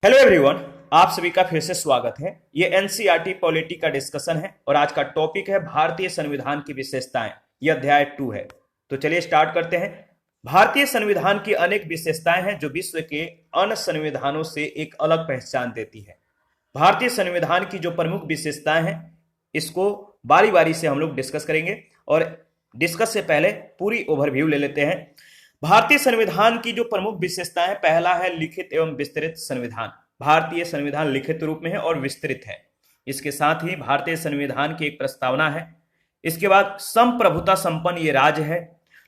Hello everyone. आप सभी का फिर से स्वागत है। ये एनसीईआरटी पॉलिटी का डिस्कशन है और आज का टॉपिक है भारतीय संविधान की विशेषताएं। ये अध्याय 2 है। तो चलिए स्टार्ट करते हैं। भारतीय संविधान की अनेक विशेषताएं हैं जो विश्व के अन्य संविधानों से एक अलग पहचान देती है। भारतीय संविधान की जो प्रमुख विशेषताएं हैं इसको बारी बारी से हम लोग डिस्कस करेंगे और डिस्कस से पहले पूरी ओवरव्यू ले लेते हैं। भारतीय संविधान की जो प्रमुख विशेषताएं, पहला है लिखित एवं विस्तृत संविधान। भारतीय संविधान लिखित रूप में है और विस्तृत है। इसके साथ ही भारतीय संविधान की एक प्रस्तावना है। इसके बाद संप्रभुता संपन्न ये राज्य है,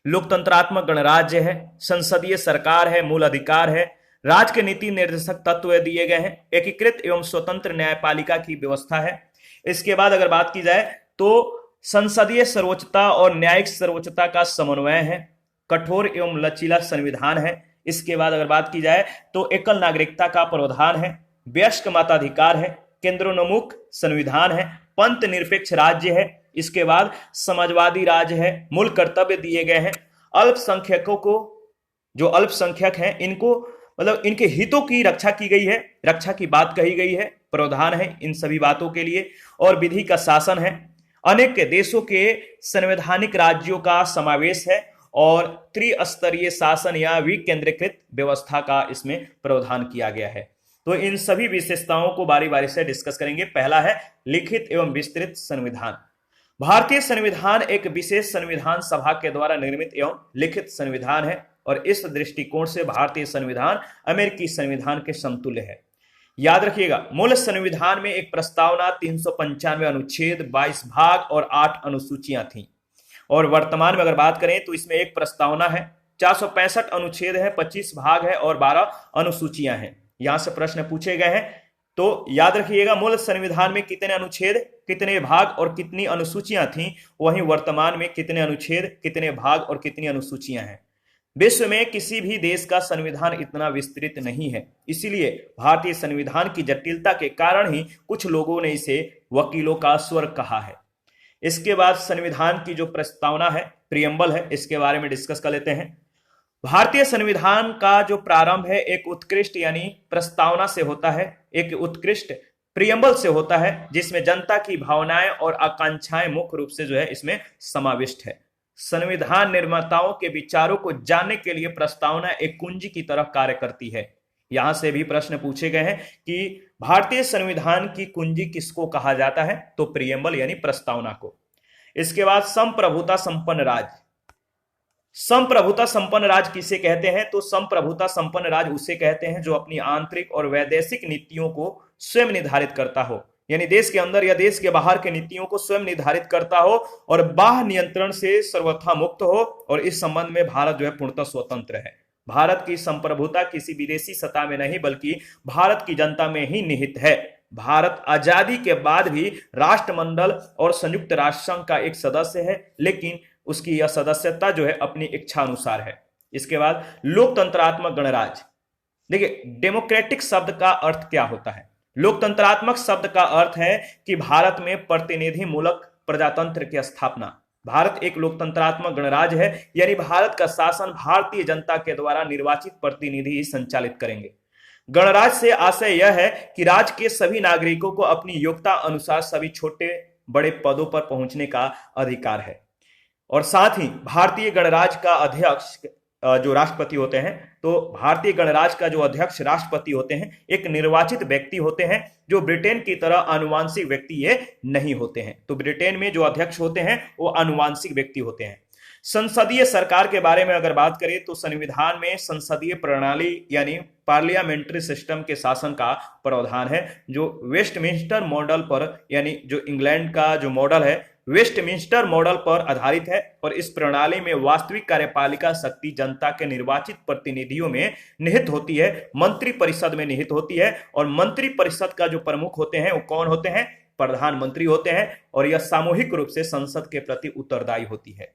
लोकतंत्रात्मक गणराज्य है, संसदीय सरकार है, मूल अधिकार है, राज्य के नीति निर्देशक तत्व दिए गए हैं, एकीकृत एवं स्वतंत्र न्यायपालिका की व्यवस्था है। इसके बाद अगर बात की जाए तो संसदीय सर्वोच्चता और न्यायिक सर्वोच्चता का समन्वय है, कठोर एवं लचीला संविधान है। इसके बाद अगर बात की जाए तो एकल नागरिकता का प्रावधान है, वयस्क मताधिकार है, केंद्रोन्मुख संविधान है, पंथ निरपेक्ष राज्य है। इसके बाद समाजवादी राज्य है, मूल कर्तव्य दिए गए हैं, अल्पसंख्यकों को, जो अल्पसंख्यक हैं इनको मतलब इनके हितों की रक्षा की गई है, रक्षा की बात कही गई है, प्रावधान है इन सभी बातों के लिए, और विधि का शासन है। अनेक देशों के संवैधानिक राज्यों का समावेश है और त्रिस्तरीय शासन या विकेंद्रीकृत व्यवस्था का इसमें प्रावधान किया गया है। तो इन सभी विशेषताओं को बारी बारी से डिस्कस करेंगे। पहला है लिखित एवं विस्तृत संविधान। भारतीय संविधान एक विशेष संविधान सभा के द्वारा निर्मित एवं लिखित संविधान है और इस दृष्टिकोण से भारतीय संविधान अमेरिकी संविधान के समतुल्य है। याद रखिएगा, मूल संविधान में एक प्रस्तावना, 395 अनुच्छेद, 22 भाग और 8 अनुसूचियां थीं। और वर्तमान में अगर बात करें तो इसमें एक प्रस्तावना है, 465 अनुच्छेद है, 25 भाग है और 12 अनुसूचियां हैं। यहां से प्रश्न पूछे गए हैं तो याद रखिएगा, मूल संविधान में कितने अनुच्छेद, कितने भाग और कितनी अनुसूचियां थीं, वहीं वर्तमान में कितने अनुच्छेद, कितने भाग और कितनी अनुसूचियां हैं। विश्व में किसी भी देश का संविधान इतना विस्तृत नहीं है, इसीलिए भारतीय संविधान की जटिलता के कारण ही कुछ लोगों ने इसे वकीलों का स्वर्ग कहा है। इसके बाद संविधान की जो प्रस्तावना है, प्रियम्बल है, इसके बारे में डिस्कस कर लेते हैं। भारतीय संविधान का जो प्रारंभ है एक उत्कृष्ट यानी प्रस्तावना से होता है, एक उत्कृष्ट प्रियम्बल से होता है, जिसमें जनता की भावनाएं और आकांक्षाएं मुख्य रूप से जो है इसमें समाविष्ट है। संविधान निर्माताओं के विचारों को जानने के लिए प्रस्तावना एक कुंजी की तरह कार्य करती है। यहां से भी प्रश्न पूछे गए हैं कि भारतीय संविधान की कुंजी किसको कहा जाता है, तो प्रियम्बल यानी प्रस्तावना को। इसके बाद संप्रभुता संपन्न राज्य। संप्रभुता संपन्न राज्य किसे कहते हैं, तो संप्रभुता संपन्न राज्य उसे कहते हैं जो अपनी आंतरिक और वैदेशिक नीतियों को स्वयं निर्धारित करता हो, यानी देश के अंदर या देश के बाहर के नीतियों को स्वयं निर्धारित करता हो और बाह्य नियंत्रण से सर्वथा मुक्त हो। और इस संबंध में भारत जो है पूर्णतः स्वतंत्र है। भारत की संप्रभुता किसी विदेशी सत्ता में नहीं बल्कि भारत की जनता में ही निहित है। भारत आजादी के बाद भी राष्ट्रमंडल और संयुक्त राष्ट्र संघ का एक सदस्य है, लेकिन उसकी यह सदस्यता जो है अपनी इच्छा अनुसार है। इसके बाद लोकतंत्रात्मक गणराज्य। देखिए, डेमोक्रेटिक शब्द का अर्थ क्या होता है। लोकतंत्रात्मक शब्द का अर्थ है कि भारत में प्रतिनिधि मूलक प्रजातंत्र की स्थापना। भारत एक लोकतंत्रात्मक गणराज्य है, यानी भारत का शासन भारतीय जनता के द्वारा निर्वाचित प्रतिनिधि ही संचालित करेंगे। गणराज्य से आशय यह है कि राज्य के सभी नागरिकों को अपनी योग्यता अनुसार सभी छोटे बड़े पदों पर पहुंचने का अधिकार है। और साथ ही भारतीय गणराज्य का अध्यक्ष जो राष्ट्रपति होते हैं, तो भारतीय गणराज्य का जो अध्यक्ष राष्ट्रपति होते हैं एक निर्वाचित व्यक्ति होते हैं, जो ब्रिटेन की तरह आनुवांशिक व्यक्ति ये नहीं होते हैं। तो ब्रिटेन में जो अध्यक्ष होते हैं वो आनुवांशिक व्यक्ति होते हैं। संसदीय सरकार के बारे में अगर बात करें तो संविधान में संसदीय प्रणाली यानी पार्लियामेंट्री सिस्टम के शासन का प्रावधान है, जो वेस्टमिंस्टर मॉडल पर, यानी जो इंग्लैंड का जो मॉडल है वेस्टमिंस्टर मॉडल पर आधारित है। और इस प्रणाली में वास्तविक कार्यपालिका शक्ति जनता के निर्वाचित प्रतिनिधियों में निहित होती है, मंत्री परिषद में निहित होती है। और मंत्री परिषद का जो प्रमुख होते हैं वो कौन होते हैं, प्रधानमंत्री होते हैं। और यह सामूहिक रूप से संसद के प्रति उत्तरदायी होती है।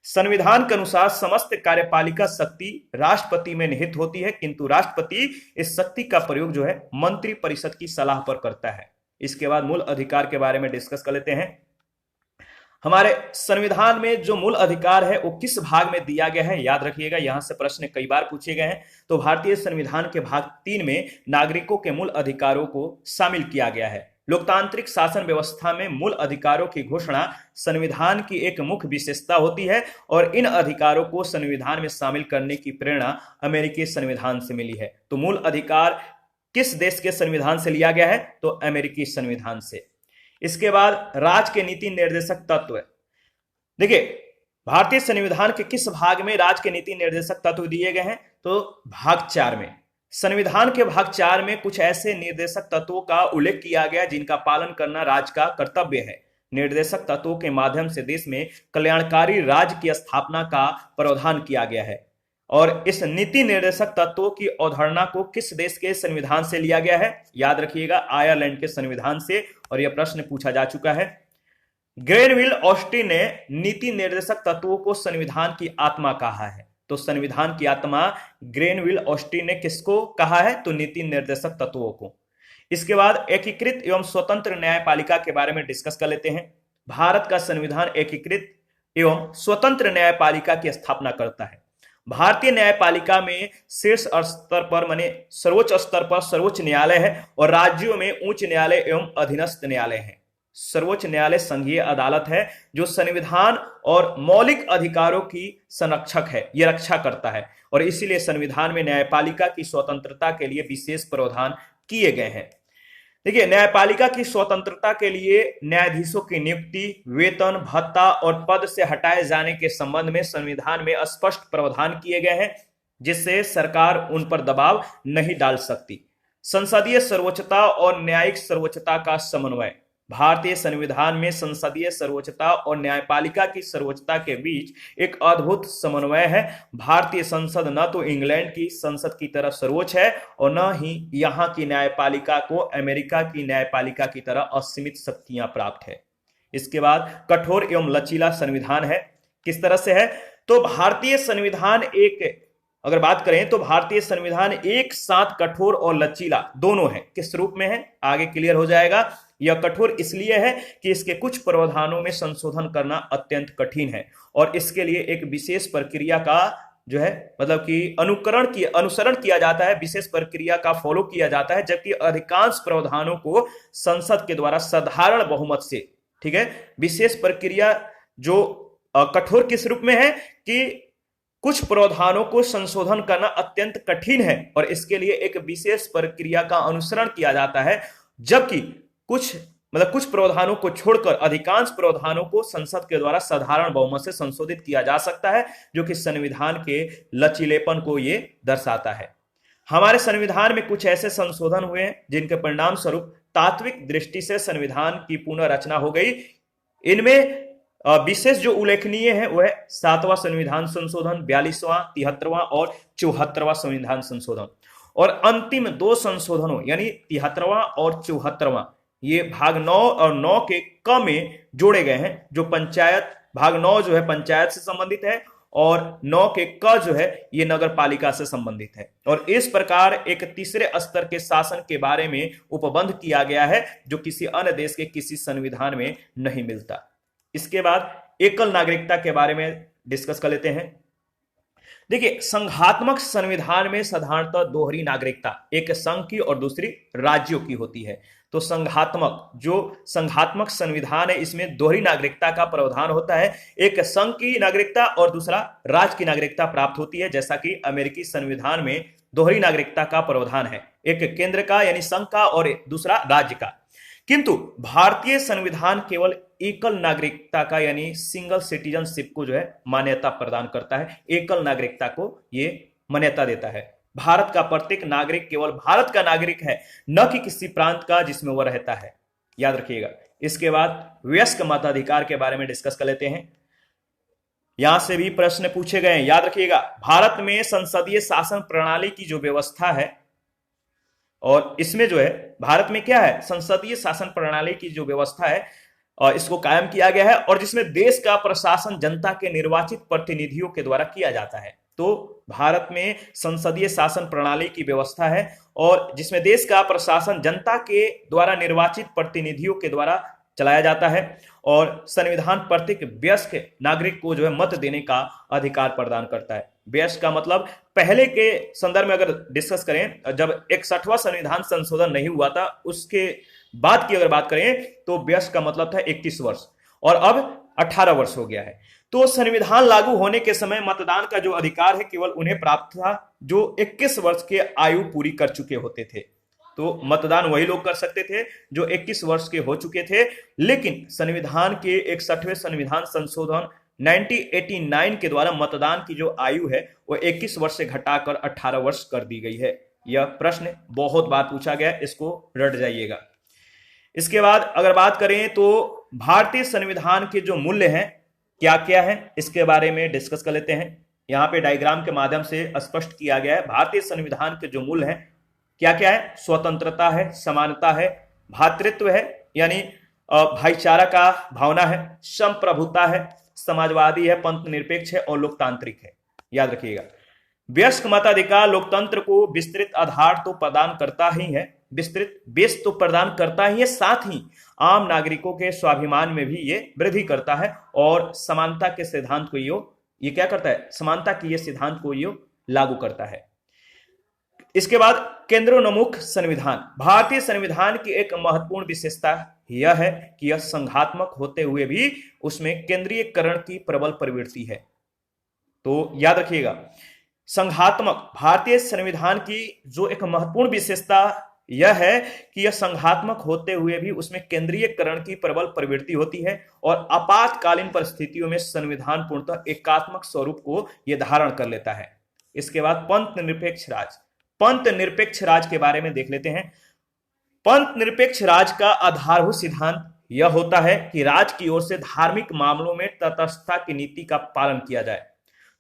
संविधान के अनुसार समस्त कार्यपालिका शक्ति राष्ट्रपति में निहित होती है, किंतु राष्ट्रपति इस शक्ति का प्रयोग जो है मंत्री परिषद की सलाह पर करता है। इसके बाद मूल अधिकार के बारे में डिस्कस कर लेते हैं। हमारे संविधान में जो मूल अधिकार है वो किस भाग में दिया गया है, याद रखिएगा, यहां से प्रश्न कई बार पूछे गए हैं। तो भारतीय संविधान के भाग 3 में नागरिकों के मूल अधिकारों को शामिल किया गया है। लोकतांत्रिक शासन व्यवस्था में मूल अधिकारों की घोषणा संविधान की एक मुख्य विशेषता होती है और इन अधिकारों को संविधान में शामिल करने की प्रेरणा अमेरिकी संविधान से मिली है। तो मूल अधिकार किस देश के संविधान से लिया गया है? तो अमेरिकी संविधान से। इसके बाद राज्य के नीति निर्देशक तत्व। देखिए, भारतीय संविधान के किस भाग में राज्य के नीति निर्देशक तत्व दिए गए हैं? तो भाग 4 में। संविधान के भाग 4 में कुछ ऐसे निर्देशक तत्वों का उल्लेख किया गया जिनका पालन करना राज्य का कर्तव्य है। निर्देशक तत्वों के माध्यम से देश में कल्याणकारी राज्य की स्थापना का प्रावधान किया गया है। और इस नीति निर्देशक तत्वों की अवधारणा को किस देश के संविधान से लिया गया है? याद रखिएगा, आयरलैंड के संविधान से। और यह प्रश्न पूछा जा चुका है। ग्रेनविल ऑस्टिन ने नीति निर्देशक तत्वों को संविधान की आत्मा कहा है। तो संविधान की आत्मा ग्रेनविल ऑस्टिन ने किसको कहा है? तो नीति निर्देशक तत्वों को। इसके बाद एकीकृत एवं स्वतंत्र न्यायपालिका के बारे में डिस्कस कर लेते हैं। भारत का संविधान एकीकृत एवं स्वतंत्र न्यायपालिका की स्थापना करता है। भारतीय न्यायपालिका में शीर्ष स्तर पर माने सर्वोच्च स्तर पर सर्वोच्च न्यायालय है और राज्यों में उच्च न्यायालय एवं अधीनस्थ न्यायालय है। सर्वोच्च न्यायालय संघीय अदालत है जो संविधान और मौलिक अधिकारों की संरक्षक है, यह रक्षा करता है और इसीलिए संविधान में न्यायपालिका की स्वतंत्रता के लिए विशेष प्रावधान किए गए हैं। देखिए, न्यायपालिका की स्वतंत्रता के लिए न्यायाधीशों की नियुक्ति, वेतन, भत्ता और पद से हटाए जाने के संबंध में संविधान में स्पष्ट प्रावधान किए गए हैं जिससे सरकार उन पर दबाव नहीं डाल सकती। संसदीय सर्वोच्चता और न्यायिक सर्वोच्चता का समन्वय। भारतीय संविधान में संसदीय सर्वोच्चता और न्यायपालिका की सर्वोच्चता के बीच एक अद्भुत समन्वय है। भारतीय संसद न तो इंग्लैंड की संसद की तरह सर्वोच्च है और न ही यहाँ की न्यायपालिका को अमेरिका की न्यायपालिका की तरह असीमित शक्तियां प्राप्त है। इसके बाद कठोर एवं लचीला संविधान है। किस तरह से है? तो भारतीय संविधान अगर बात करें तो भारतीय संविधान एक साथ कठोर और लचीला दोनों है। किस रूप में है? आगे क्लियर हो जाएगा। यह कठोर इसलिए है कि इसके कुछ प्रावधानों में संशोधन करना अत्यंत कठिन है और इसके लिए एक विशेष प्रक्रिया का जो है मतलब कि अनुसरण किया जाता है, विशेष प्रक्रिया का फॉलो किया जाता है, जबकि अधिकांश प्रावधानों को संसद के द्वारा साधारण बहुमत से, ठीक है, विशेष प्रक्रिया जो कठोर किस रूप में है कि कुछ प्रावधानों को संशोधन करना अत्यंत कठिन है और इसके लिए एक विशेष प्रक्रिया का अनुसरण किया जाता है, जबकि कुछ प्रावधानों को छोड़कर अधिकांश प्रावधानों को संसद के द्वारा साधारण बहुमत से संशोधित किया जा सकता है, जो कि संविधान के लचीलेपन को ये दर्शाता है। हमारे संविधान में कुछ ऐसे संशोधन हुए हैं जिनके परिणाम स्वरूप तात्विक दृष्टि से संविधान की पुनर्रचना हो गई। इनमें विशेष जो उल्लेखनीय है वह 7वां संविधान संशोधन, 42वां, 73वां और 74वां संविधान संशोधन। और अंतिम 2 संशोधनों यानी 73वां और 74वां ये भाग 9 और 9 के क में जोड़े गए हैं। जो पंचायत भाग 9 जो है पंचायत से संबंधित है और 9 के क जो है ये नगर पालिका से संबंधित है। और इस प्रकार एक तीसरे स्तर के शासन के बारे में उपबंध किया गया है जो किसी अन्य देश के किसी संविधान में नहीं मिलता। इसके बाद एकल नागरिकता के बारे में डिस्कस कर लेते हैं। देखिए, संघात्मक संविधान में साधारणतः दोहरी नागरिकता, एक संघ की और दूसरी राज्यों की होती है। तो संघात्मक संविधान है, इसमें दोहरी नागरिकता का प्रावधान होता है। एक संघ की नागरिकता और दूसरा राज्य की नागरिकता प्राप्त होती है, जैसा कि अमेरिकी संविधान में दोहरी नागरिकता का प्रावधान है, एक केंद्र का यानी संघ का और दूसरा राज्य का। किंतु भारतीय संविधान केवल एकल नागरिकता का यानी सिंगल सिटीजनशिप को जो है मान्यता प्रदान करता है, एकल नागरिकता को ये मान्यता देता है। भारत का प्रत्येक नागरिक केवल भारत का नागरिक है, न कि किसी प्रांत का जिसमें वह रहता है, याद रखिएगा। इसके बाद वयस्क मताधिकार के बारे में डिस्कस कर लेते हैं। यहां से भी प्रश्न पूछे गए हैं, याद रखिएगा। भारत में संसदीय शासन प्रणाली की जो व्यवस्था है और इसमें जो है भारत में क्या है, संसदीय शासन प्रणाली की जो व्यवस्था है इसको कायम किया गया है और जिसमें देश का प्रशासन जनता के निर्वाचित प्रतिनिधियों के द्वारा किया जाता है। तो भारत में संसदीय शासन प्रणाली की व्यवस्था है और जिसमें देश का प्रशासन जनता के द्वारा निर्वाचित प्रतिनिधियों के द्वारा चलाया जाता है और संविधान प्रत्येक वयस्क नागरिक को जो है मत देने का अधिकार प्रदान करता है। वयस्क का मतलब पहले के संदर्भ में अगर डिस्कस करें, जब 61वां संविधान संशोधन नहीं हुआ था उसके बाद की अगर बात करें तो वयस्क का मतलब था 21 वर्ष और अब 18 वर्ष हो गया है। तो संविधान लागू होने के समय मतदान का जो अधिकार है केवल उन्हें प्राप्त था जो 21 वर्ष के आयु पूरी कर चुके होते थे। तो मतदान वही लोग कर सकते थे जो 21 वर्ष के हो चुके थे। लेकिन संविधान के 61वें संविधान संशोधन 1989 के द्वारा मतदान की जो आयु है वो 21 वर्ष से घटाकर 18 वर्ष कर दी गई है। यह प्रश्न बहुत बार पूछा गया, इसको रट जाइएगा। इसके बाद अगर बात करें तो भारतीय संविधान के जो मूल्य हैं क्या क्या है इसके बारे में डिस्कस कर लेते हैं। यहाँ पे डायग्राम के माध्यम से स्पष्ट किया गया है भारतीय संविधान के जो मूल्य हैं क्या क्या है। स्वतंत्रता है, समानता है, भ्रातृत्व है यानी भाईचारा का भावना है, संप्रभुता है, समाजवादी है, पंथ निरपेक्ष है और लोकतांत्रिक है। याद रखिएगा, वयस्क मताधिकार लोकतंत्र को विस्तृत आधार तो प्रदान करता ही है, विस्तृत बेस तो प्रदान करता ही है, साथ ही आम नागरिकों के स्वाभिमान में भी ये वृद्धि करता है और समानता के सिद्धांत को ये क्या करता है, समानता की ये सिद्धांत को ये लागू करता है। इसके बाद केंद्रोन्मुख संविधान। भारतीय संविधान की एक महत्वपूर्ण विशेषता यह है कि यह संघात्मक होते हुए भी उसमें केंद्रीयकरण की प्रबल प्रवृत्ति है। तो याद रखिएगा, संघात्मक भारतीय संविधान की जो एक महत्वपूर्ण विशेषता यह है कि यह संघात्मक होते हुए भी उसमें केंद्रीयकरण की प्रबल प्रवृत्ति होती है और आपातकालीन परिस्थितियों में संविधान पूर्णतः एकात्मक स्वरूप को यह धारण कर लेता है। इसके बाद पंथ निरपेक्ष राज। पंथ निरपेक्ष राज के बारे में देख लेते हैं। पंथ निरपेक्ष राज का आधारभूत सिद्धांत यह होता है कि राज्य की ओर से धार्मिक मामलों में तटस्थता की नीति का पालन किया जाए।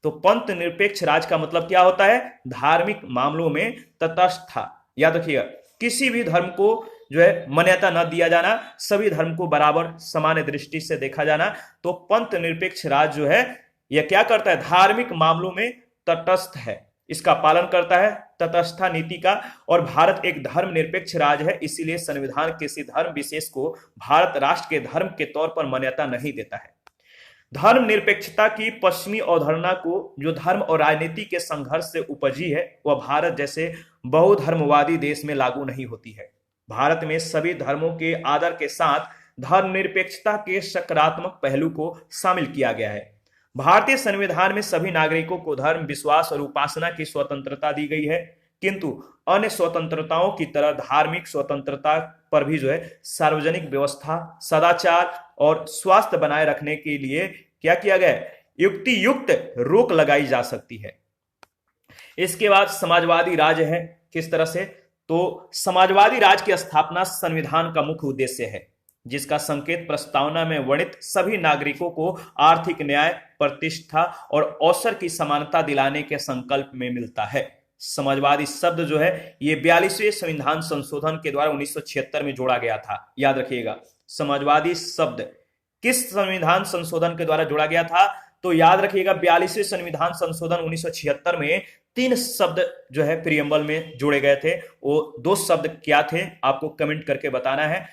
तो पंथ निरपेक्ष राज का मतलब क्या होता है, धार्मिक मामलों में तटस्थता। याद रखिएगा, किसी भी धर्म को जो है मान्यता न दिया जाना, सभी धर्म को बराबर समान दृष्टि से देखा जाना। तो पंथ निरपेक्ष राज जो है यह क्या करता है, धार्मिक मामलों में तटस्थ है, इसका पालन करता है तटस्थता नीति का। और भारत एक धर्म निरपेक्ष राज्य है, इसीलिए संविधान किसी धर्म विशेष को भारत राष्ट्र के धर्म के तौर पर मान्यता नहीं देता है। धर्म निरपेक्षता की पश्चिमी अवधारणा को जो धर्म और राजनीति के संघर्ष से उपजी है वह भारत जैसे बहुधर्मवादी देश में लागू नहीं होती है। भारत में सभी धर्मों के आदर के साथ धर्मनिरपेक्षता के सकारात्मक पहलू को शामिल किया गया है। भारतीय संविधान में सभी नागरिकों को धर्म, विश्वास और उपासना की स्वतंत्रता दी गई है, किंतु अन्य स्वतंत्रताओं की तरह धार्मिक स्वतंत्रता पर भी जो है सार्वजनिक व्यवस्था, सदाचार और स्वास्थ्य बनाए रखने के लिए क्या किया गया है, युक्ति युक्त रोक लगाई जा सकती है। इसके बाद समाजवादी राज है। किस तरह से, तो समाजवादी राज की स्थापना संविधान का मुख्य उद्देश्य है, जिसका संकेत प्रस्तावना में वर्णित सभी नागरिकों को आर्थिक न्याय, प्रतिष्ठा और अवसर की समानता दिलाने के संकल्प में मिलता है। समाजवादी शब्द जो है ये 42वें संविधान संशोधन के द्वारा 1976 में जोड़ा गया था। याद रखिएगा, समाजवादी शब्द किस संविधान संशोधन के द्वारा जोड़ा गया था, तो याद रखिएगा 42वें संविधान संशोधन 1976 में 3 शब्द जो है प्रियम्बल में जोड़े गए थे। वो 2 शब्द क्या थे आपको कमेंट करके बताना है।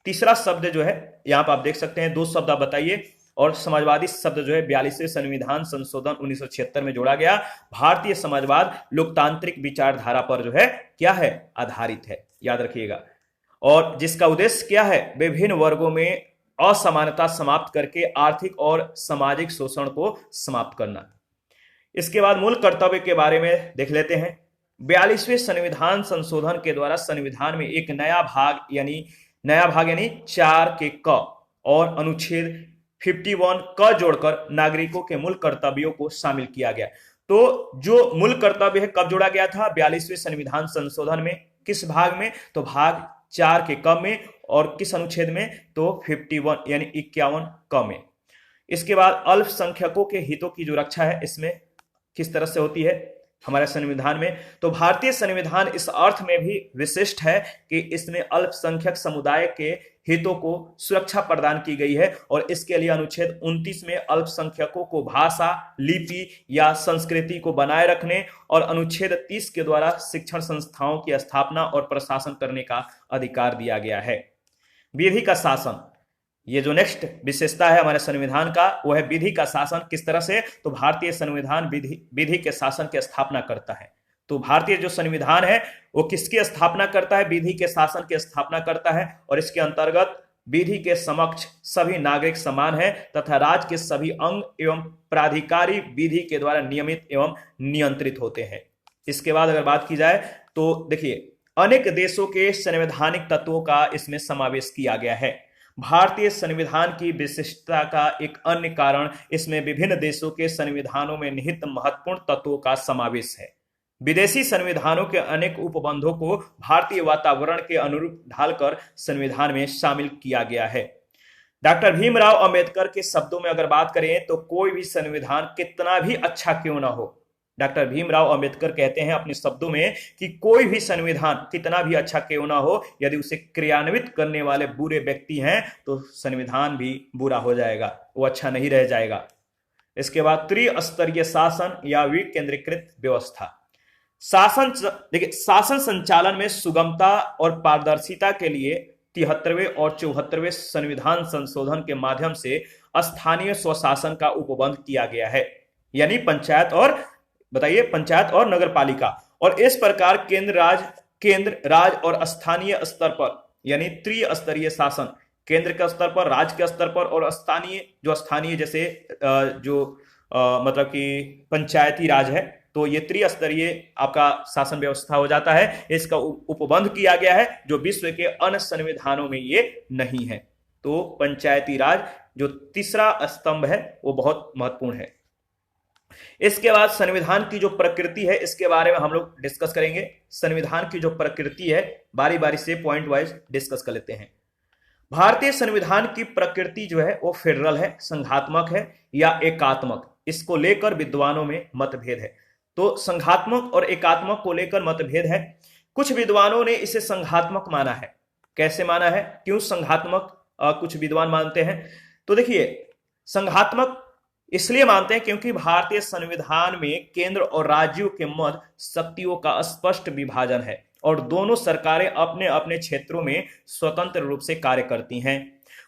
तीसरा शब्द जो है यहाँ पर आप देख सकते हैं, 2 शब्द आप बताइए। और समाजवादी शब्द जो है 42वें संविधान संशोधन 1976 में जोड़ा गया। भारतीय समाजवाद लोकतांत्रिक विचारधारा पर जो है क्या है, आधारित है। याद रखिएगा, और जिसका उद्देश्य क्या है, विभिन्न वर्गों में असमानता समाप्त करके आर्थिक और सामाजिक शोषण को समाप्त करना। इसके बाद मूल कर्तव्य के बारे में देख लेते हैं। 42वें संविधान संशोधन के द्वारा संविधान में एक नया भाग यानी 4 के क और अनुच्छेद 51 क जोड़कर नागरिकों के मूल कर्तव्यों को शामिल किया गया। तो जो मूल कर्तव्य है कब जोड़ा गया था, 42वें संविधान संशोधन में। किस भाग में, तो भाग 4 के क में। और किस अनुच्छेद में, तो 51 यानी 51 क में। इसके बाद अल्पसंख्यकों के हितों की जो रक्षा है इसमें किस तरह से होती है हमारे संविधान में, तो भारतीय संविधान इस अर्थ में भी विशिष्ट है कि इसमें अल्पसंख्यक समुदाय के हितों को सुरक्षा प्रदान की गई है। और इसके लिए अनुच्छेद 29 में अल्पसंख्यकों को भाषा, लिपि या संस्कृति को बनाए रखने और अनुच्छेद 30 के द्वारा शिक्षण संस्थाओं की स्थापना और प्रशासन करने का अधिकार दिया गया है। विधि का शासन, ये जो नेक्स्ट विशेषता है हमारे संविधान का वो है विधि का शासन। किस तरह से? तो भारतीय संविधान विधि के शासन की स्थापना करता है। तो भारतीय जो संविधान है वो किसकी स्थापना करता है? विधि के शासन की स्थापना करता है। और इसके अंतर्गत विधि के समक्ष सभी नागरिक समान है तथा राज्य के सभी अंग एवं प्राधिकारी विधि के द्वारा नियमित एवं नियंत्रित होते हैं। इसके बाद अगर बात की जाए तो देखिए अनेक देशों के संवैधानिक तत्वों का इसमें समावेश किया गया है। भारतीय संविधान की विशिष्टता का एक अन्य कारण इसमें विभिन्न देशों के संविधानों में निहित महत्वपूर्ण तत्वों का समावेश है। विदेशी संविधानों के अनेक उपबंधों को भारतीय वातावरण के अनुरूप ढालकर संविधान में शामिल किया गया है। डॉक्टर भीमराव अंबेडकर के शब्दों में अगर बात करें तो कोई भी संविधान कितना भी अच्छा क्यों ना हो, डॉक्टर भीमराव अंबेडकर कहते हैं अपने शब्दों में कि कोई भी संविधान कितना भी अच्छा क्यों ना हो, यदि उसे क्रियान्वित करने वाले बुरे व्यक्ति हैं तो संविधान भी बुरा हो जाएगा, वो अच्छा नहीं रह जाएगा। इसके बाद त्रिस्तरीय शासन या विकेंद्रीकृत व्यवस्था। शासन देखिए शासन संचालन में सुगमता और पारदर्शिता के लिए 73वें और 74वें संविधान संशोधन के माध्यम से स्थानीय स्वशासन का उपबंध किया गया है, यानी पंचायत और बताइए पंचायत और नगर पालिका। और इस प्रकार केंद्र राज और स्थानीय स्तर पर यानी त्रिस्तरीय शासन, केंद्र के स्तर पर, राज्य के स्तर पर और स्थानीय जैसे मतलब कि पंचायती राज है, तो ये त्रिस्तरीय आपका शासन व्यवस्था हो जाता है। इसका उपबंध किया गया है जो विश्व के अन्य संविधानों में ये नहीं है। तो पंचायती राज जो तीसरा स्तंभ है वो बहुत महत्वपूर्ण है। इसके बाद संविधान की जो प्रकृति है इसके बारे में हम लोग डिस्कस करेंगे। संविधान की जो प्रकृति है बारी बारी से पॉइंट वाइज डिस्कस कर लेते हैं। भारतीय संविधान की प्रकृति जो है वो फेडरल है, संघात्मक है या एकात्मक, इसको लेकर विद्वानों में मतभेद है। तो संघात्मक और एकात्मक को लेकर मतभेद है। कुछ विद्वानों ने इसे संघात्मक माना है। कैसे माना है, क्यों संघात्मक कुछ विद्वान मानते हैं? तो देखिए संघात्मक इसलिए मानते हैं क्योंकि भारतीय संविधान में केंद्र और राज्यों के मध्य शक्तियों का स्पष्ट विभाजन है और दोनों सरकारें अपने अपने क्षेत्रों में स्वतंत्र रूप से कार्य करती हैं।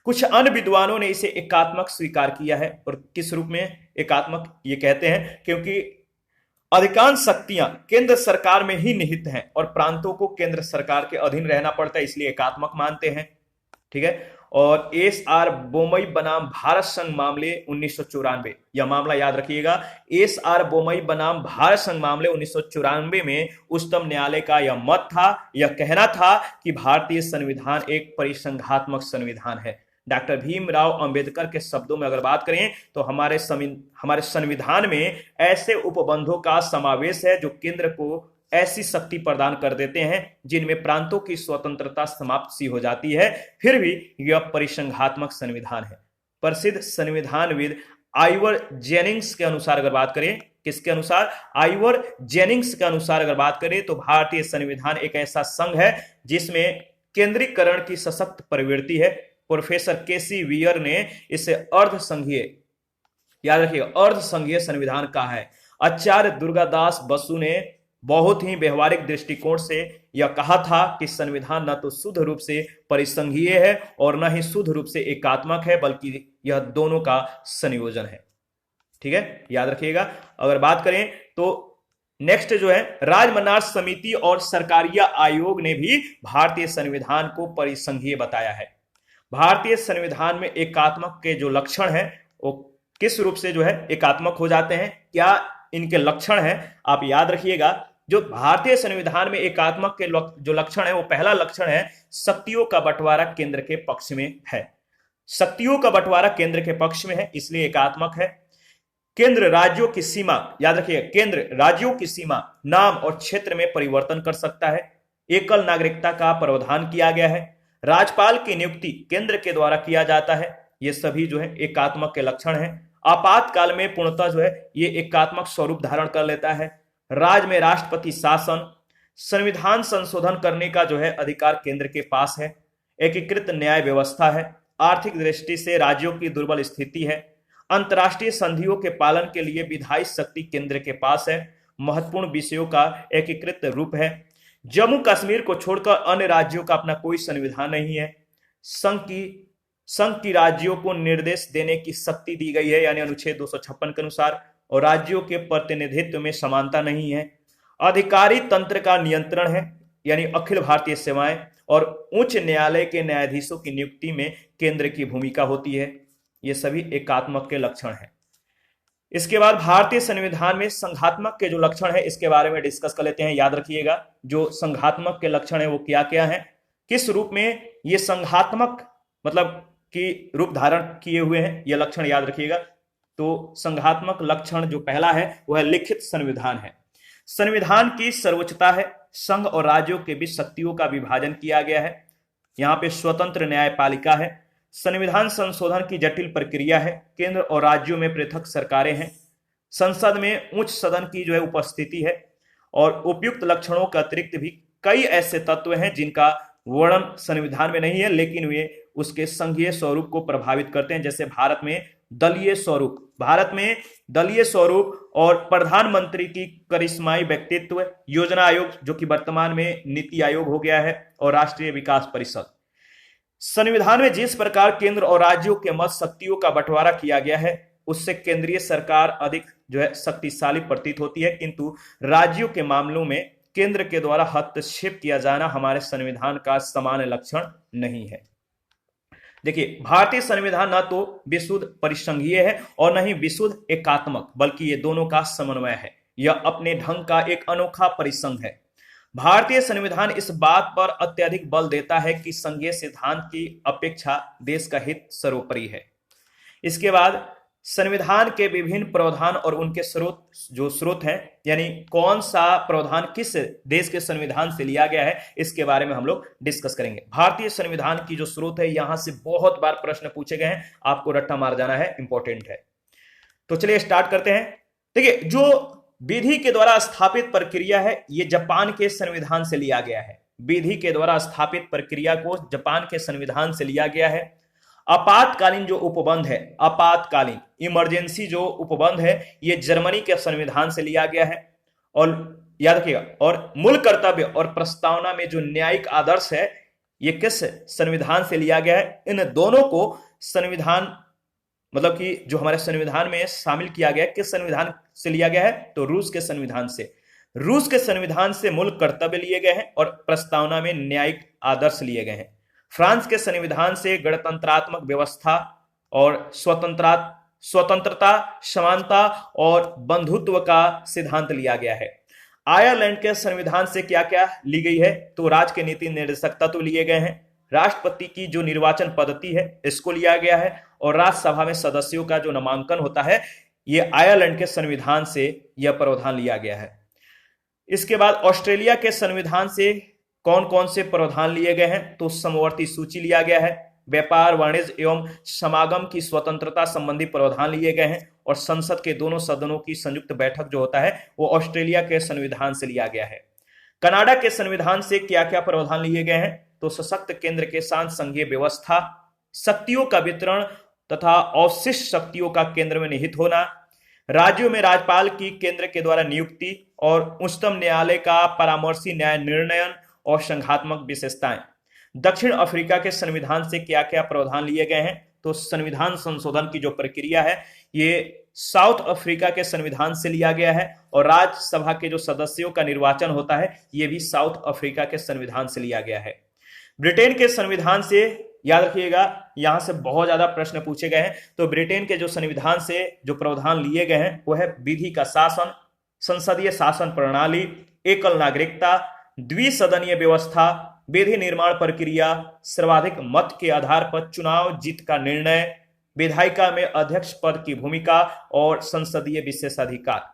कुछ अन्य विद्वानों ने इसे एकात्मक स्वीकार किया है। और किस रूप में एकात्मक ये कहते हैं? क्योंकि अधिकांश शक्तियां केंद्र सरकार में ही निहित हैं और प्रांतों को केंद्र सरकार के अधीन रहना पड़ता है, इसलिए एकात्मक मानते हैं। ठीक है। और एस.आर. बोमई बनाम भारत संघ मामले 1994, यह मामला याद रखिएगा। एस.आर. बोमई बनाम भारत संघ मामले 1994 में उच्चतम न्यायालय का यह मत था, यह कहना था कि भारतीय संविधान एक परिसंघात्मक संविधान है। डॉक्टर भीमराव अंबेडकर के शब्दों में अगर बात करें तो हमारे संविधान में ऐसे उपबंधों का समावेश है जो केंद्र को ऐसी शक्ति प्रदान कर देते हैं जिनमें प्रांतों की स्वतंत्रता समाप्त सी हो जाती है, फिर भी यह परिसंघात्मक संविधान है। प्रसिद्ध संविधानविद आइवर जेनिंग्स के अनुसार अगर बात करें, किसके अनुसार? आइवर जेनिंग्स के अनुसार अगर बात करें तो भारतीय संविधान एक ऐसा संघ है जिसमें केंद्रीकरण की सशक्त प्रवृत्ति है। प्रोफेसर केसी वियर ने इसे अर्ध संघीय, याद रखिए अर्ध संघीय संविधान कहा है। आचार्य दुर्गादास बसु ने बहुत ही व्यवहारिक दृष्टिकोण से यह कहा था कि संविधान न तो शुद्ध रूप से परिसंघीय है और न ही शुद्ध रूप से एकात्मक है, बल्कि यह दोनों का संयोजन है। ठीक है, याद रखिएगा। अगर बात करें तो नेक्स्ट जो है राजमन्नार समिति और सरकारिया आयोग ने भी भारतीय संविधान को परिसंघीय बताया है। भारतीय संविधान में एकात्मक के जो लक्षण हैं वो किस रूप से जो है एकात्मक हो जाते हैं, क्या इनके लक्षण हैं, आप याद रखिएगा। जो भारतीय संविधान में एकात्मक के जो लक्षण है वो पहला लक्षण है शक्तियों का बंटवारा केंद्र के पक्ष में है। शक्तियों का बंटवारा केंद्र के पक्ष में है इसलिए एकात्मक है। केंद्र राज्यों की सीमा, याद रखिएगा, केंद्र राज्यों की सीमा नाम और क्षेत्र में परिवर्तन कर सकता है। एकल नागरिकता का प्रावधान किया गया है। राज्यपाल की नियुक्ति केंद्र के द्वारा किया जाता है। ये सभी जो है एकात्मक के लक्षण हैं। आपातकाल में पूर्णतः जो है ये एकात्मक स्वरूप धारण कर लेता है। राज्य में राष्ट्रपति शासन, संविधान संशोधन करने का जो है अधिकार केंद्र के पास है। एकीकृत न्याय व्यवस्था है। आर्थिक दृष्टि से राज्यों की दुर्बल स्थिति है। अंतर्राष्ट्रीय संधियों के पालन के लिए विधायी शक्ति केंद्र के पास है। महत्वपूर्ण विषयों का एकीकृत रूप है। जम्मू कश्मीर को छोड़कर अन्य राज्यों का अपना कोई संविधान नहीं है। संघ की संघ की राज्यों को निर्देश देने की शक्ति दी गई है, यानी अनुच्छेद 256 के अनुसार, और राज्यों के प्रतिनिधित्व में समानता नहीं है। अधिकारी तंत्र का नियंत्रण है, यानी अखिल भारतीय सेवाएं, और उच्च न्यायालय के न्यायाधीशों की नियुक्ति में केंद्र की भूमिका होती है। ये सभी एकात्मक के लक्षण हैं। इसके बाद भारतीय संविधान में संघात्मक के जो लक्षण है इसके बारे में डिस्कस कर लेते हैं। याद रखिएगा जो संघात्मक के लक्षण है वो क्या क्या है, किस रूप में ये संघात्मक मतलब कि रूप धारण किए हुए हैं, ये लक्षण याद रखिएगा। तो संघात्मक लक्षण जो पहला है वह लिखित संविधान है। संविधान की सर्वोच्चता है, संघ और राज्यों के बीच शक्तियों का विभाजन किया गया है, यहाँ पे स्वतंत्र न्यायपालिका है, संविधान संशोधन की जटिल प्रक्रिया है, केंद्र और राज्यों में पृथक सरकारें हैं, संसद में उच्च सदन की जो है उपस्थिति है, और उपयुक्त लक्षणों के अतिरिक्त भी कई ऐसे तत्व हैं जिनका वर्णन संविधान में नहीं है लेकिन वे उसके संघीय स्वरूप को प्रभावित करते हैं। जैसे भारत में दलीय स्वरूप और प्रधानमंत्री की करिश्माई व्यक्तित्व, योजना आयोग जो कि वर्तमान में नीति आयोग हो गया है, और राष्ट्रीय विकास परिषद। संविधान में जिस प्रकार केंद्र और राज्यों के मध्य शक्तियों का बंटवारा किया गया है उससे केंद्रीय सरकार अधिक जो है शक्तिशाली प्रतीत होती है, किंतु राज्यों के मामलों में केंद्र के द्वारा हस्तक्षेप किया जाना हमारे संविधान का सामान्य लक्षण नहीं है। देखिए भारतीय संविधान न तो विशुद्ध परिसंघीय है और न ही विशुद्ध एकात्मक, बल्कि ये दोनों का समन्वय है। यह अपने ढंग का एक अनोखा परिसंघ है। भारतीय संविधान इस बात पर अत्यधिक बल देता है कि संघीय सिद्धांत की अपेक्षा देश का हित सर्वोपरि है। इसके बाद संविधान के विभिन्न प्रावधान और उनके स्रोत हैं, यानी कौन सा प्रावधान किस देश के संविधान से लिया गया है इसके बारे में हम लोग डिस्कस करेंगे। भारतीय संविधान की जो स्रोत है यहां से बहुत बार प्रश्न पूछे गए हैं, आपको रट्टा मार जाना है, इंपॉर्टेंट है। तो चलिए स्टार्ट करते हैं। देखिए जो विधि के द्वारा स्थापित प्रक्रिया है ये जापान के संविधान से लिया गया है। विधि के द्वारा स्थापित प्रक्रिया को जापान के संविधान से लिया गया है। आपातकालीन जो उपबंध है, आपातकालीन इमरजेंसी जो उपबंध है ये जर्मनी के संविधान से लिया गया है। और याद रखिएगा, और मूल कर्तव्य और प्रस्तावना में जो न्यायिक आदर्श है ये किस संविधान से लिया गया है। इन दोनों को संविधान मतलब कि जो हमारे संविधान में शामिल किया गया, किस संविधान से लिया गया है तो रूस के संविधान से। रूस के संविधान से मूल कर्तव्य लिए गए हैं और प्रस्तावना में न्यायिक आदर्श लिए गए हैं। फ्रांस के संविधान से गणतंत्रात्मक व्यवस्था और स्वतंत्रता, समानता और बंधुत्व का सिद्धांत लिया गया है। आयरलैंड के संविधान से क्या क्या ली गई है तो राज्य के नीति निर्देशक तत्व लिए गए हैं। राष्ट्रपति की जो निर्वाचन पद्धति है इसको लिया गया है, और राज्यसभा में सदस्यों का जो नामांकन होता है ये आयरलैंड के संविधान से यह प्रावधान लिया गया है। इसके बाद ऑस्ट्रेलिया के संविधान से कौन कौन से प्रावधान लिए गए हैं तो समवर्ती सूची लिया गया है। व्यापार, वाणिज्य एवं समागम की स्वतंत्रता संबंधी प्रावधान लिए गए हैं, और संसद के दोनों सदनों की संयुक्त बैठक जो होता है वो ऑस्ट्रेलिया के संविधान से लिया गया है। कनाडा के संविधान से क्या क्या प्रावधान लिए गए हैं तो सशक्त केंद्र के साथ संघीय व्यवस्था, शक्तियों का वितरण तथा अवशिष्ट शक्तियों का केंद्र में निहित होना, राज्यों में राज्यपाल की केंद्र के द्वारा नियुक्ति, और उच्चतम न्यायालय का परामर्शी न्याय निर्णयन और संघात्मक विशेषताएं। दक्षिण अफ्रीका के संविधान से क्या क्या प्रावधान लिए गए हैं तो संविधान संशोधन की जो प्रक्रिया है ये साउथ अफ्रीका के संविधान से लिया गया है, और राज्यसभा के जो सदस्यों का निर्वाचन होता है ये भी साउथ अफ्रीका के संविधान से लिया गया है। ब्रिटेन के संविधान से याद रखिएगा यहां से बहुत ज्यादा प्रश्न पूछे गए हैं, तो ब्रिटेन के जो संविधान से जो प्रावधान लिए गए हैं वो है विधि का शासन, संसदीय शासन प्रणाली, एकल नागरिकता, द्विसदनीय व्यवस्था, विधि निर्माण प्रक्रिया, सर्वाधिक मत के आधार पर चुनाव जीत का निर्णय, विधायिका में अध्यक्ष पद की भूमिका और संसदीय विशेषाधिकार।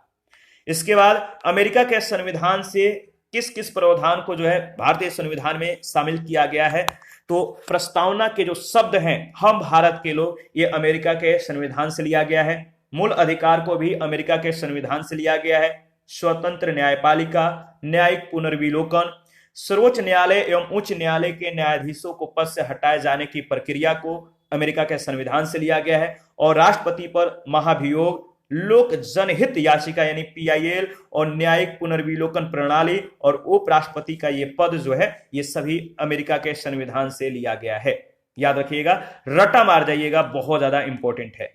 इसके बाद अमेरिका के संविधान से किस किस प्रावधान को जो है भारतीय संविधान में शामिल किया गया है तो प्रस्तावना के जो शब्द हैं हम भारत के लोग, ये अमेरिका के संविधान से लिया गया है। मूल अधिकार को भी अमेरिका के संविधान से लिया गया है। स्वतंत्र न्यायपालिका, न्यायिक पुनर्विलोकन, सर्वोच्च न्यायालय एवं उच्च न्यायालय के न्यायाधीशों को पद से हटाए जाने की प्रक्रिया को अमेरिका के संविधान से लिया गया है, और राष्ट्रपति पर महाभियोग, लोक जनहित याचिका यानी PIL, और न्यायिक पुनर्विलोकन प्रणाली और उपराष्ट्रपति का ये पद जो है ये सभी अमेरिका के संविधान से लिया गया है। याद रखिएगा, रटा मार जाइएगा, बहुत ज्यादा इंपॉर्टेंट है।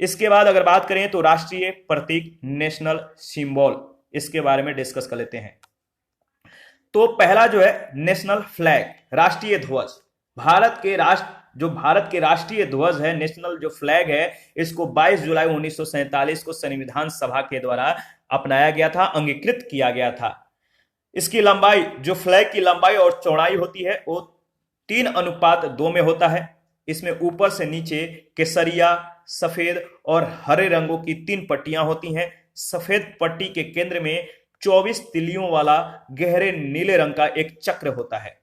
इसके बाद अगर बात करें तो राष्ट्रीय प्रतीक, नेशनल सिंबल, इसके बारे में डिस्कस कर लेते हैं। तो पहला जो है नेशनल फ्लैग, राष्ट्रीय ध्वज। भारत के राष्ट्रीय ध्वज है, नेशनल जो फ्लैग है, इसको 22 जुलाई 1947 को संविधान सभा के द्वारा अपनाया गया था, अंगीकृत किया गया था। इसकी लंबाई, जो फ्लैग की लंबाई और चौड़ाई होती है वो 3:2 में होता है। इसमें ऊपर से नीचे केसरिया, सफेद और हरे रंगों की 3 पट्टियां होती हैं। सफेद पट्टी के केंद्र में 24 तिलियों वाला गहरे नीले रंग का एक चक्र होता है।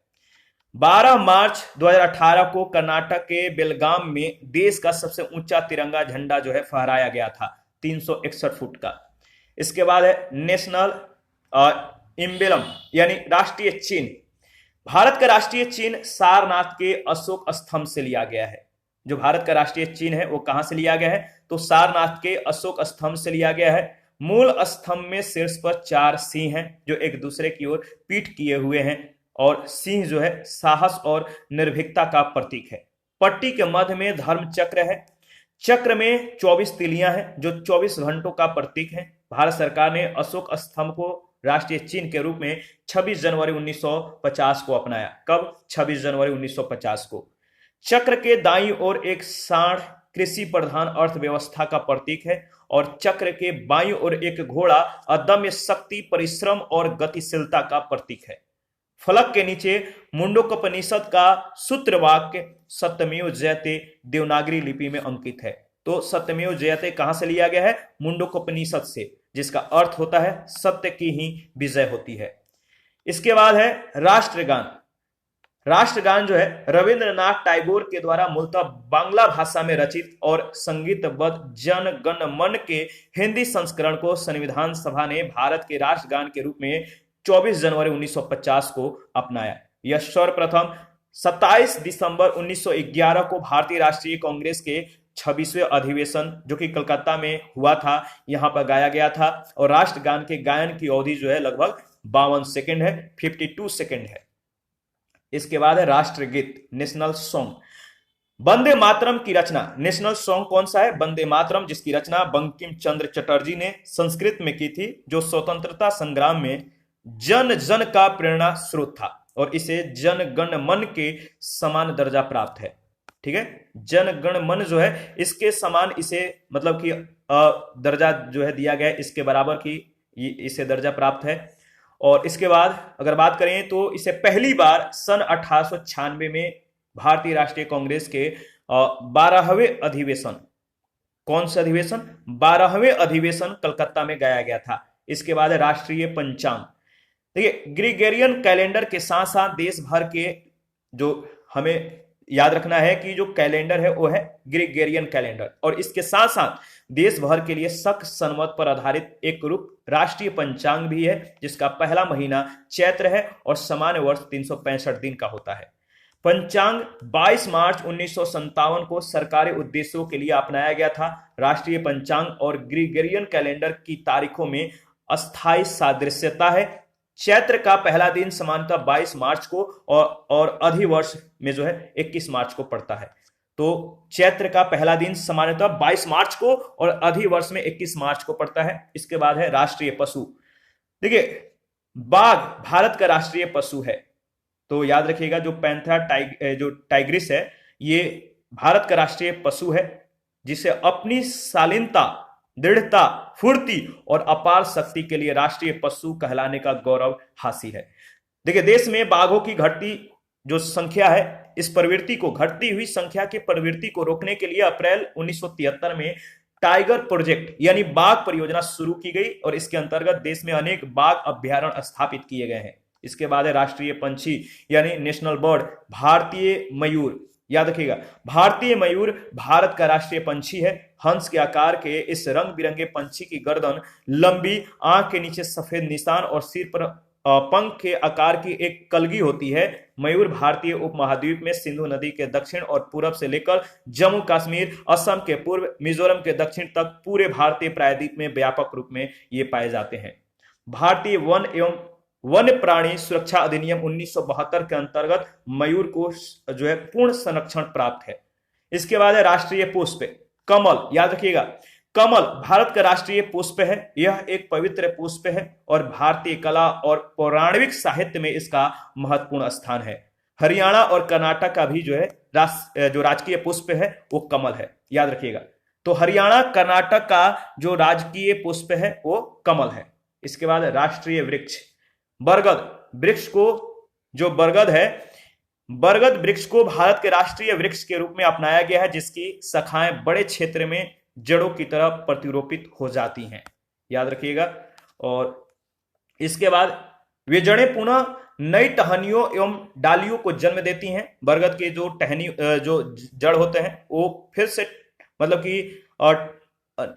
12 मार्च 2018 को कर्नाटक के बेलगाम में देश का सबसे ऊंचा तिरंगा झंडा जो है फहराया गया था, 361 फुट का। इसके बाद है नेशनल एम्बलम यानी राष्ट्रीय चिन्ह। भारत का राष्ट्रीय चिन्ह सारनाथ के अशोक स्तंभ से लिया गया है। जो भारत का राष्ट्रीय चिन्ह है वो कहां से लिया गया है, तो सारनाथ के अशोक स्तंभ से लिया गया है। मूल स्तंभ में शीर्ष पर 4 सिंह हैं जो एक दूसरे की ओर पीठ किए हुए हैं, और सिंह जो है साहस और निर्भीकता का प्रतीक है। पट्टी के मध्य में धर्म चक्र है। चक्र में 24 तिलियां हैं जो 24 घंटों का प्रतीक है। भारत सरकार ने अशोक स्तंभ को राष्ट्रीय चिन्ह के रूप में 26 जनवरी 1950 को अपनाया। कब? 26 जनवरी 1950 को। चक्र के दाईं ओर एक सांड कृषि प्रधान अर्थव्यवस्था का प्रतीक है, और चक्र के बाईं ओर एक घोड़ा अदम्य शक्ति, परिश्रम और गतिशीलता का प्रतीक है। फलक के नीचे मुंडकोपनिषद का सूत्र वाक्य सत्यमेव जयते देवनागरी लिपि में अंकित है। तो सत्यमेव जयते कहां से लिया गया है? मुंडकोपनिषद से, जिसका अर्थ होता है सत्य की ही विजय होती है। इसके बाद है राष्ट्रगान। राष्ट्रगान जो है रविंद्रनाथ टैगोर के द्वारा मूलतः बांग्ला भाषा में रचित और संगीतबद्ध जन गण मन के हिंदी संस्करण को संविधान सभा ने भारत के राष्ट्रगान के रूप में 24 जनवरी 1950 को अपनाया। यह सर्वप्रथम 27 दिसंबर 1911 को भारतीय राष्ट्रीय कांग्रेस के 26वें अधिवेशन जो कि कलकत्ता में हुआ था, यहां पर गाया गया था। और राष्ट्रगान के गायन की अवधि जो है लगभग 52 सेकंड है, 52 सेकंड है। इसके बाद है राष्ट्रगीत, नेशनल सॉन्ग। वंदे मातरम की रचना, नेशनल सॉन्ग कौन सा है? वंदे मातरम, जिसकी रचना बंकिम चंद्र चटर्जी ने संस्कृत में की थी, जो स्वतंत्रता संग्राम में जन जन का प्रेरणा स्रोत था, और इसे जन गण मन के समान दर्जा प्राप्त है। ठीक है, जन गण मन जो है इसके समान इसे मतलब कि दर्जा जो है दिया गया है, इसके बराबर की इसे दर्जा प्राप्त है। और इसके बाद अगर बात करें तो इसे पहली बार सन 1896 में भारतीय राष्ट्रीय कांग्रेस के 12वें अधिवेशन, कौन सा अधिवेशन? 12वें अधिवेशन कलकत्ता में गाया गया था। इसके बाद है राष्ट्रीय पंचांग। देखिए, ग्रिगोरियन कैलेंडर के साथ साथ देश भर के, जो हमें याद रखना है कि जो कैलेंडर है वो है ग्रिगोरियन कैलेंडर, और इसके साथ साथ देश भर के लिए शक संवत पर आधारित एक रूप राष्ट्रीय पंचांग भी है, जिसका पहला महीना चैत्र है और सामान्य वर्ष 365 दिन का होता है। पंचांग 22 मार्च 1957 को सरकारी उद्देश्यों के लिए अपनाया गया था। राष्ट्रीय पंचांग और ग्रिगोरियन कैलेंडर की तारीखों में अस्थायी सादृश्यता है। चैत्र का पहला दिन सामान्यतः 22 मार्च को और अधिवर्ष में जो है 21 मार्च को पड़ता है। तो चैत्र का पहला दिन सामान्यतः 22 मार्च को और अधिवर्ष में 21 मार्च को पड़ता है। इसके बाद है राष्ट्रीय पशु। देखिए, बाघ भारत का राष्ट्रीय पशु है, तो याद रखिएगा जो पैंथर जो टाइग्रिस है ये भारत का राष्ट्रीय पशु है, जिसे अपनी शालीनता, दृढ़ता, फुर्ती और अपार शक्ति के लिए राष्ट्रीय पशु कहलाने का गौरव हासिल है। देखिए, देश में बाघों की घटती जो संख्या है, इस प्रवृत्ति को, घटती हुई संख्या की प्रवृत्ति को रोकने के लिए अप्रैल 1973 में टाइगर प्रोजेक्ट यानी बाघ परियोजना शुरू की गई, और इसके अंतर्गत देश में अनेक बाघ अभ्यारण्य स्थापित किए गए हैं। इसके बाद है राष्ट्रीय पंछी यानी नेशनल बर्ड, भारतीय मयूर। याद रखिएगा, भारतीय मयूर भारत का राष्ट्रीय पंछी है। हंस के आकार के इस रंग बिरंगे पंछी की गर्दन लंबी, आंख के नीचे सफेद निशान और सिर पर पंख के आकार की एक कलगी होती है। मयूर भारतीय उपमहाद्वीप में सिंधु नदी के दक्षिण और पूरब से लेकर जम्मू कश्मीर, असम के पूर्व, मिजोरम के दक्षिण तक पूरे भारतीय प्रायद्वीप में व्यापक रूप में ये पाए जाते हैं। भारतीय वन एवं वन्य प्राणी सुरक्षा अधिनियम 1972 के अंतर्गत मयूर को जो है पूर्ण संरक्षण प्राप्त है। इसके बाद है राष्ट्रीय पुष्प कमल। याद रखिएगा, कमल भारत का राष्ट्रीय पुष्प है। यह एक पवित्र पुष्प है और भारतीय कला और पौराणिक साहित्य में इसका महत्वपूर्ण स्थान है। हरियाणा और कर्नाटक का भी जो है जो राजकीय पुष्प है वो कमल है। याद रखिएगा, तो हरियाणा कर्नाटक का जो राजकीय पुष्प है वो कमल है। इसके बाद राष्ट्रीय वृक्ष बरगद। वृक्ष को जो बरगद है, बरगद वृक्ष को भारत के राष्ट्रीय वृक्ष के रूप में अपनाया गया है, जिसकी शाखाएं बड़े क्षेत्र में जड़ों की तरह प्रतिरोपित हो जाती हैं। याद रखिएगा, और इसके बाद वे जड़ें पुनः नई टहनियों एवं डालियों को जन्म देती हैं। बरगद के जो टहनी जो जड़ होते हैं वो फिर से मतलब कि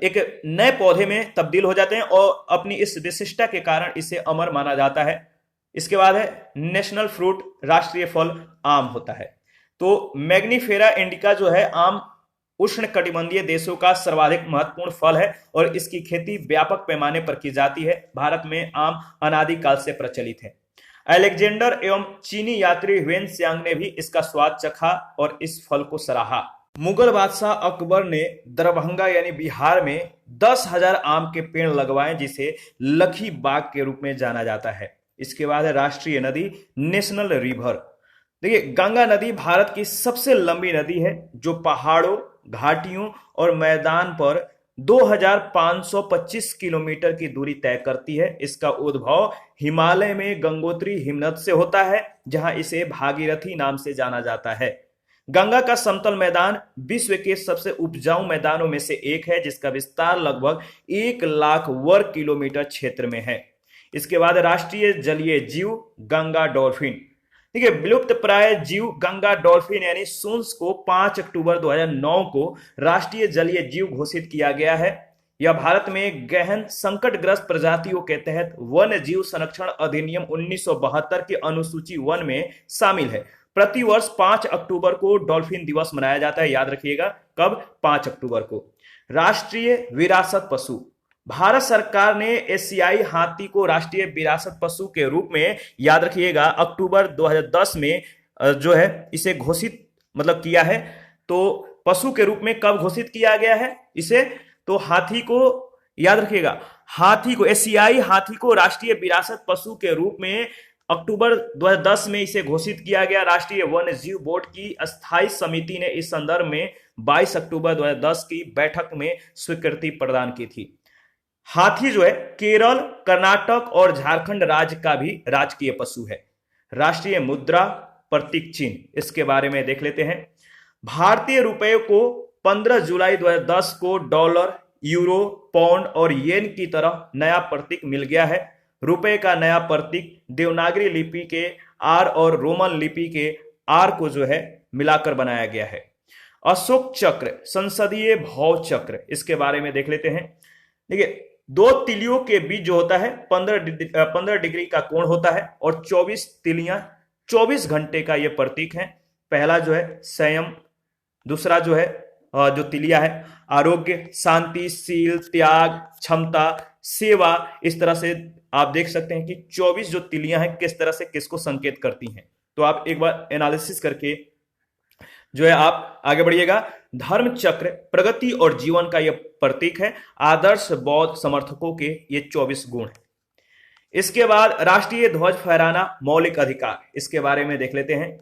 एक नए पौधे में तब्दील हो जाते हैं और अपनी इस विशिष्टता के कारण इसे अमर माना जाता है। इसके बाद है नेशनल फ्रूट, राष्ट्रीय फल आम होता है। तो मैग्नीफेरा इंडिका जो है आम उष्णकटिबंधीय देशों का सर्वाधिक महत्वपूर्ण फल है और इसकी खेती व्यापक पैमाने पर की जाती है। भारत में आम अनादिकाल से प्रचलित है। अलेक्जेंडर एवं चीनी यात्री ह्वेन त्सांग ने भी इसका स्वाद चखा और इस फल को सराहा। मुगल बादशाह अकबर ने दरभंगा यानी बिहार में 10,000 आम के पेड़ लगवाए, जिसे लखी बाग के रूप में जाना जाता है। इसके बाद है राष्ट्रीय नदी, नेशनल रिवर। देखिए, गंगा नदी भारत की सबसे लंबी नदी है जो पहाड़ों, घाटियों और मैदान पर 2525 किलोमीटर की दूरी तय करती है। इसका उद्भव हिमालय में गंगोत्री हिमनद से होता है, जहां इसे भागीरथी नाम से जाना जाता है। गंगा का समतल मैदान विश्व के सबसे उपजाऊ मैदानों में से एक है, जिसका विस्तार लगभग 1 लाख वर्ग किलोमीटर क्षेत्र में है। इसके बाद राष्ट्रीय जलीय जीव गंगा डॉल्फिन। ठीक है, विलुप्त प्राय जीव गंगा डॉल्फिन यानी सूंस को 5 अक्टूबर 2009 को राष्ट्रीय जलीय जीव घोषित किया गया है। यह भारत में गहन संकटग्रस्त प्रजातियों के तहत वन्य जीव संरक्षण अधिनियम 1972 की अनुसूची 1 में शामिल है। प्रतिवर्ष 5 अक्टूबर को डॉल्फिन दिवस मनाया जाता है। याद रखिएगा, कब? 5 अक्टूबर को। राष्ट्रीय विरासत पशु। भारत सरकार ने एशियाई हाथी को राष्ट्रीय विरासत पशु के रूप में, याद रखिएगा, अक्टूबर 2010 में जो है इसे घोषित मतलब किया है। तो पशु के रूप में कब घोषित किया गया है इसे? तो हाथी को, याद रखिएगा, हाथी को, एशियाई हाथी को राष्ट्रीय विरासत पशु के रूप में अक्टूबर 2010 में इसे घोषित किया गया। राष्ट्रीय वन्य जीव बोर्ड की अस्थायी समिति ने इस संदर्भ में 22 अक्टूबर 2010 की बैठक में स्वीकृति प्रदान की थी। हाथी जो है केरल, कर्नाटक और झारखंड राज्य का भी राजकीय पशु है। राष्ट्रीय मुद्रा, प्रतीक चिन्ह, इसके बारे में देख लेते हैं। भारतीय रुपये को 15 जुलाई 2010 को डॉलर, यूरो, पाउंड और येन की तरह नया प्रतीक मिल गया है। रुपए का नया प्रतीक देवनागरी लिपि के आर और रोमन लिपि के आर को जो है मिलाकर बनाया गया है। अशोक चक्र, संसदीय भौव चक्र, इसके बारे में देख लेते हैं। देखिए, 2 तिलियों के बीच जो होता है 15 डिग्री का कोण होता है और 24 तिलियां 24 घंटे का यह प्रतीक है। पहला जो है संयम, दूसरा जो है जो तिलिया है आरोग्य, शांति, शील, त्याग, क्षमता, सेवा। इस तरह से आप देख सकते हैं कि 24 जो तिलियां हैं किस तरह से किसको संकेत करती हैं। तो आप एक बार एनालिसिस करके जो है आप आगे बढ़िएगा। धर्म चक्र, प्रगति और जीवन का यह प्रतीक है। आदर्श बौद्ध समर्थकों के ये 24 गुण हैं। इसके बाद राष्ट्रीय ध्वज फहराना, मौलिक अधिकार, इसके बारे में देख लेते हैं।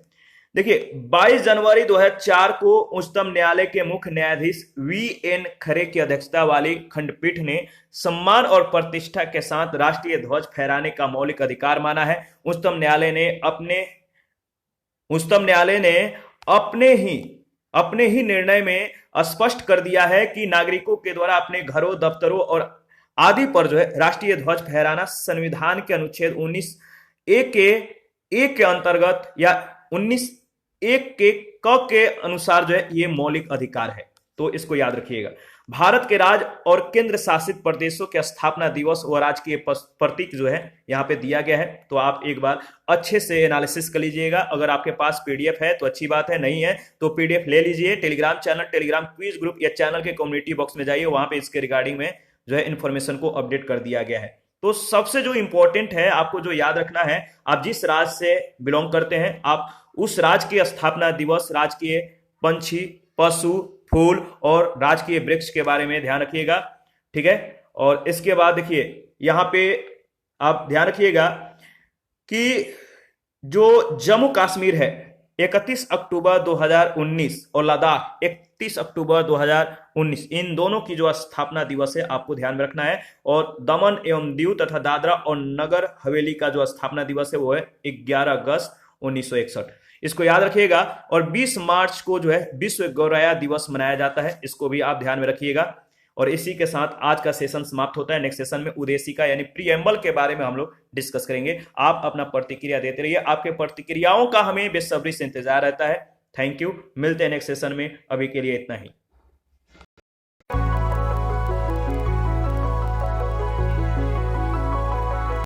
देखिए, 22 जनवरी 2004 को उच्चतम न्यायालय के मुख्य न्यायाधीश VN खरे की अध्यक्षता वाली खंडपीठ ने सम्मान और प्रतिष्ठा के साथ राष्ट्रीय ध्वज फहराने का मौलिक अधिकार माना है। उच्चतम न्यायालय ने अपने ही निर्णय में स्पष्ट कर दिया है कि नागरिकों के द्वारा अपने घरों, दफ्तरों और आदि पर जो है राष्ट्रीय ध्वज फहराना संविधान के अनुच्छेद 19(1) के अंतर्गत या 19(1) के अनुसार जो है ये मौलिक अधिकार है। तो इसको याद रखिएगा। भारत के राज्य और केंद्र शासित प्रदेशों के स्थापना दिवस और राजकीय प्रतीक जो है यहाँ पे दिया गया है। तो आप एक बार अच्छे से एनालिसिस कर लीजिएगा। अगर आपके पास पीडीएफ है तो अच्छी बात है, नहीं है तो पीडीएफ ले लीजिए। Telegram channel, Telegram quiz group या चैनल के कम्युनिटी बॉक्स में जाइए, वहां पे इसके रिगार्डिंग में जो है इन्फॉर्मेशन को अपडेट कर दिया गया है। तो सबसे जो इंपॉर्टेंट है, आपको जो याद रखना है, आप जिस राज्य से बिलोंग करते हैं, आप उस राज्य के स्थापना दिवस, राजकीय पंछी, पशु, फूल और राजकीय वृक्ष के बारे में ध्यान रखिएगा। ठीक है। और इसके बाद देखिए यहां पे आप ध्यान रखिएगा कि जो जम्मू कश्मीर है 31 अक्टूबर 2019 और लद्दाख 31 अक्टूबर 2019, इन दोनों की जो स्थापना दिवस है आपको ध्यान में रखना है। और दमन एवं दीव तथा दादरा और नगर हवेली का जो स्थापना दिवस है वो है 11 अगस्त 1961, इसको याद रखिएगा। और 20 मार्च को जो है विश्व गौरैया दिवस मनाया जाता है, इसको भी आप ध्यान में रखिएगा। और इसी के साथ आज का सेशन समाप्त होता है। नेक्स्ट सेशन में उद्देशिका यानी प्रीएम्बल के बारे में हम लोग डिस्कस करेंगे। आप अपना प्रतिक्रिया देते रहिए, आपके प्रतिक्रियाओं का हमें बेसब्री से इंतजार रहता है। थैंक यू, मिलते हैं नेक्स्ट सेशन में, अभी के लिए इतना ही।